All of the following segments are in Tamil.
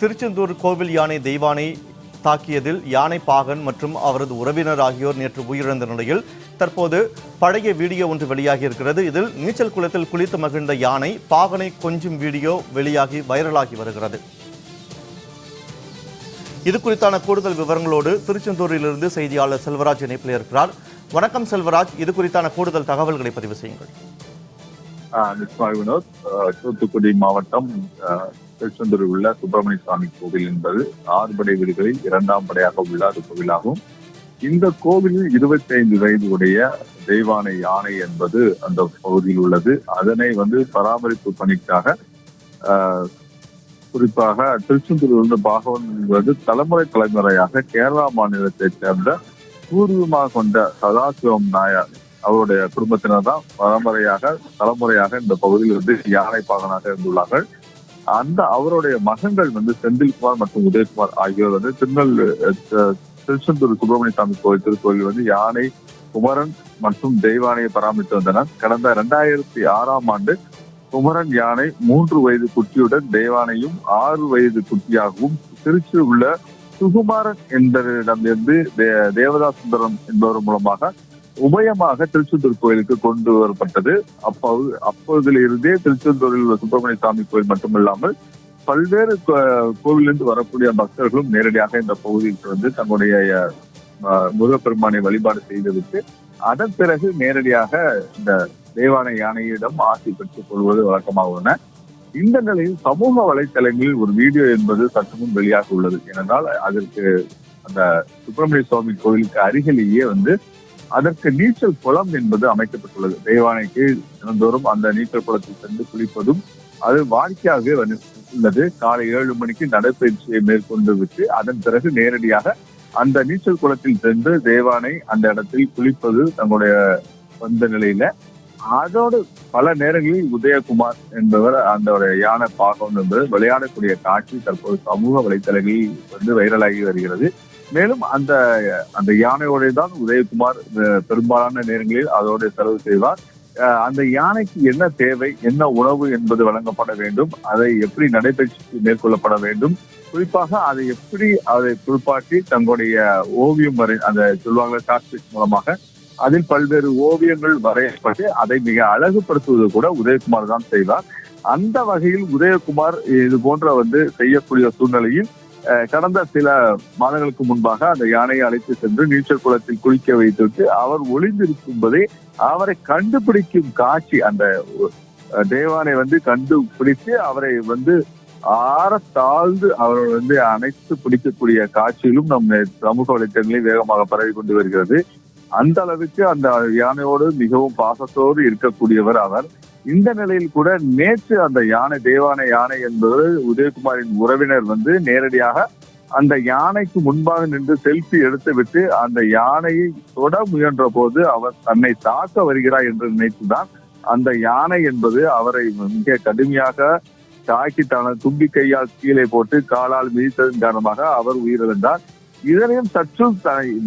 திருச்செந்தூர் கோவில் யானை தெய்வானை தாக்கியதில் யானை பாகன் மற்றும் அவரது உறவினர் ஆகியோர் நேற்று உயிரிழந்த நிலையில் தற்போது பழைய வீடியோ ஒன்று வெளியாகி இருக்கிறது. இதில் நீச்சல் குளத்தில் குளித்து மகிழ்ந்த யானை பாகனை கொஞ்சும் வீடியோ வெளியாகி வைரலாகி வருகிறது. இது குறித்தான கூடுதல் விவரங்களோடு திருச்செந்தூரிலிருந்து செய்தியாளர் செல்வராஜ் இணைப்பில் இருக்கிறார். வணக்கம் செல்வராஜ், இது குறித்தான கூடுதல் தகவல்களை பதிவு செய்யுங்கள். வினோத், தூத்துக்குடி மாவட்டம் திருச்செந்தூரில் உள்ள சுப்பிரமணிய சுவாமி கோவில் என்பது 6 படை வீடுகளில் 2ஆம் படையாக உள்ள ஒரு கோவிலாகும். இந்த கோவிலில் 25 வயது உடைய தெய்வானை யானை என்பது அந்த பகுதியில் உள்ளது. அதனை பராமரிப்பு பணிக்காக குறிப்பாக திருச்செந்தூரிலிருந்து பாகவன் என்பது தலைமுறையாக கேரளா மாநிலத்தைச் சேர்ந்த பூர்வமாக கொண்ட சதாசிவம் நாயர் அவருடைய குடும்பத்தினர் தான் தலைமுறையாக இந்த பகுதியில் யானை பாகனாக இருந்துள்ளார்கள். அவருடைய மகன்கள் செந்தில்குமார் மற்றும் உதயகுமார் ஆகியோர் திருச்செந்தூர் சுப்பிரமணிய சுவாமி கோவில் திருக்கோவில் யானை குமரன் மற்றும் தெய்வானையை பராமரித்து வந்தனர். கடந்த 2006ஆம் ஆண்டு குமரன் யானை 3 வயது குட்டியுடன் தெய்வானையும் 6 வயது குட்டியாகவும் திருச்சியில் உள்ள சுகுமாரன் என்பவரிடமிருந்து தேவதாஸ் சுந்தரம் என்பவர் மூலமாக உபயமாக திருச்செந்தூர் கோயிலுக்கு கொண்டு வரப்பட்டது. அப்போதிலிருந்தே திருச்செந்தூரில் உள்ள சுப்பிரமணிய சுவாமி கோயில் மட்டுமில்லாமல் பல்வேறு கோவிலிருந்து வரக்கூடிய பக்தர்களும் நேரடியாக இந்த பகுதிக்கு தங்களுடைய முருகப்பெருமானை வழிபாடு செய்துவிட்டு அதன் பிறகு நேரடியாக இந்த தெய்வானை யானையிடம் ஆசி பெற்றுக் கொள்வது வழக்கமாக உள்ளன. இந்த நிலையில் சமூக வலைத்தளங்களில் ஒரு வீடியோ என்பது சற்று முன் வெளியாக உள்ளது. ஏனென்றால் அதற்கு அந்த சுப்பிரமணிய சுவாமி கோவிலுக்கு அருகிலேயே அதற்கு நீச்சல் குளம் என்பது அமைக்கப்பட்டுள்ளது. தெய்வானைக்கு தினந்தோறும் அந்த நீச்சல் குளத்தில் சென்று குளிப்பதும் அது வாடிக்கையாகவே உள்ளது. காலை 7 மணிக்கு நடைபயிற்சியை மேற்கொண்டு விட்டு அதன் பிறகு நேரடியாக அந்த நீச்சல் குளத்தில் சென்று தெய்வானை அந்த இடத்தில் குளிப்பது தங்களுடைய வந்த நிலையில அதோடு பல நேரங்களில் உதயகுமார் என்பவர் அந்த யானை பாகம் என்பது விளையாடக்கூடிய காட்சி தற்போது சமூக வலைத்தளங்களில் வைரலாகி வருகிறது. மேலும் அந்த யானையோட தான் உதயகுமார் பெரும்பாலான நேரங்களில் அதோட செலவு செய்வார். அந்த யானைக்கு என்ன தேவை, என்ன உணவு என்பது வழங்கப்பட வேண்டும், அதை எப்படி நடைபயிற்சி மேற்கொள்ளப்பட வேண்டும், குறிப்பாக அதை குளிப்பாட்டி தங்களுடைய ஓவியம் அந்த சொல்வாங்க காஸ்டிக் மூலமாக அதில் பல்வேறு ஓவியங்கள் வரையப்பட்டு அதை மிக அழகுபடுத்துவது கூட உதயகுமார் தான் செய்வார். அந்த வகையில் உதயகுமார் இது போன்ற செய்யக்கூடிய சூழ்நிலையில் கடந்த சில மாதங்களுக்கு முன்பாக அந்த யானையை அழைத்து சென்று நீச்சல் குளத்தில் குளிக்க வைத்துவிட்டு அவர் ஒளிந்திருக்கும் போதே அவரை கண்டுபிடிக்கும் காட்சி, அந்த தெய்வானை கண்டுபிடித்து அவரை ஆற தாழ்ந்து அவரை அணைத்து பிடிக்கக்கூடிய காட்சியிலும் நம்ம சமூக வலைத்தளங்களில் வேகமாக பரவி கொண்டு வருகிறது. அந்த அளவுக்கு அந்த யானையோடு மிகவும் பாசத்தோடு இருக்கக்கூடியவர் அவர். இந்த நிலையில் கூட நேற்று அந்த தெய்வானை யானை என்பது உதயகுமாரின் உறவினர் நேரடியாக அந்த யானைக்கு முன்பாக நின்று செல்ஃபி எடுத்து விட்டு அந்த யானையை தொட முயன்ற போது அவர் தன்னை தாக்க வருகிறார் என்று நினைத்துதான் அந்த யானை என்பது அவரை மிக கடுமையாக தாக்கி தும்பி கையால் கீழே போட்டு காலால் மிதித்ததன் காரணமாக அவர் உயிரிழந்தார். இதனையும் சற்று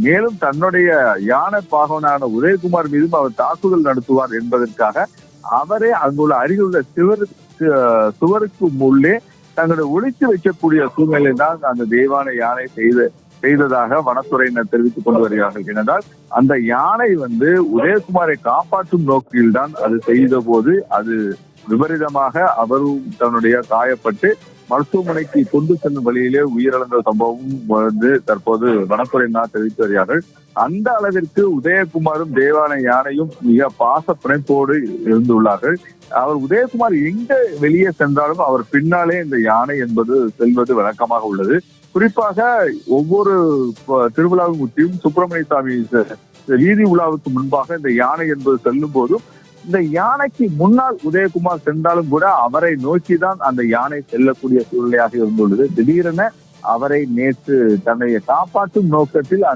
மேலும் தன்னுடைய யானை பாகவனான உதயகுமார் மீதும் அவர் தாக்குதல் நடத்துவார் என்பதற்காக அவரே அங்குள்ள அருகிலுள்ள சுவருக்கு உள்ளே தங்களுடைய ஒளித்து வைக்கக்கூடிய சூழ்நிலை தான் அந்த தெய்வானை யானை செய்ததாக வனத்துறையினர் தெரிவித்துக் கொண்டு வருகிறார்கள். ஏனென்றால் அந்த யானை உதயகுமாரை காப்பாற்றும் நோக்கில் தான் அது செய்த போது அது விபரீதமாக அவரும் தன்னுடைய காயப்பட்டு மருத்துவமனைக்கு கொண்டு செல்லும் வழியிலே உயிரிழந்த சம்பவம் தற்போது வனத்துறையினர் தெரிவித்து வருகிறார்கள். அந்த அளவிற்கு உதயகுமாரும் தெய்வானை யானையும் மிக பாச பிணைப்போடு இருந்துள்ளார்கள். அவர் உதயகுமார் எங்க வெளியே சென்றாலும் அவர் பின்னாலே இந்த யானை என்பது செல்வது வழக்கமாக உள்ளது. குறிப்பாக ஒவ்வொரு திருவிழாவும் முற்றியும் சுப்பிரமணிய சுவாமி வீதி உலாவுக்கு முன்பாக இந்த யானை என்பது செல்லும் போதும் இந்த யானைக்கு முன்னால் உதயகுமார் சென்றாலும் கூட அவரை நோக்கிதான் அந்த யானை செல்லக்கூடிய சூழ்நிலையாக இருந்துள்ளது. திடீரென அவரை நேற்று தன்னை காப்பாற்றும் நோக்கத்தில்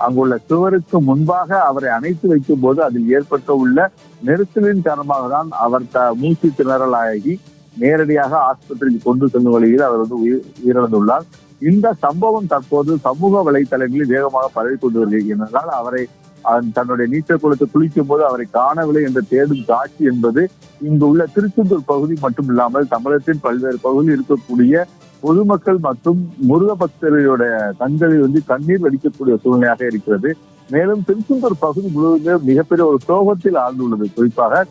அங்குள்ள சுவருக்கு முன்பாக அவரை அணைத்து வைக்கும் போது அதில் ஏற்பட்ட நெரிசலின் காரணமாக தான் அவர் மூச்சு திணறலாகி நேரடியாக ஆஸ்பத்திரிக்கு கொண்டு செல்லும் வழியில் அவர் உயிரிழந்துள்ளார். இந்த சம்பவம் தற்போது சமூக வலைத்தளங்களில் வேகமாக பரவி கொண்டு வருகிறது. என்றால் அவரை தன்னுடைய நீச்சல் குளத்தை குளிக்கும் போது அவரை காணவில்லை என்று தேடும் காட்சி என்பது இங்கு உள்ள திருச்செந்தூர் பகுதி மட்டும் இல்லாமல் தமிழகத்தின் பல்வேறு பகுதியில் இருக்கக்கூடிய பொதுமக்கள் மற்றும் முருக பக்தர்களுடைய கண்களில் வந்து கண்ணீர் வடிக்கக்கூடிய சூழ்நிலையாக இருக்கிறது. மேலும் திருச்செந்தூர் பகுதி முழுவதுமே மிகப்பெரிய ஒரு சோகத்தில் ஆழ்ந்துள்ளது. குறிப்பாக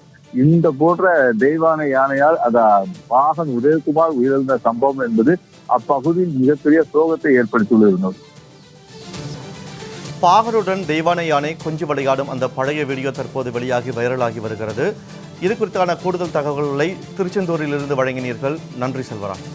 இந்த போன்ற தெய்வான யானையால் பாகன் உதயகுமார் உயிரிழந்த சம்பவம் என்பது அப்பகுதியில் மிகப்பெரிய சோகத்தை ஏற்படுத்தியுள்ளது. பாகனுடன் தெய்வான யானை கொஞ்சி விளையாடும் அந்த பழைய வீடியோ தற்போது வெளியாகி வைரலாகி வருகிறது. இது குறித்தான கூடுதல் தகவல்களை திருச்செந்தூரிலிருந்து வழங்கினீர்கள். நன்றி செல்வராஜ்.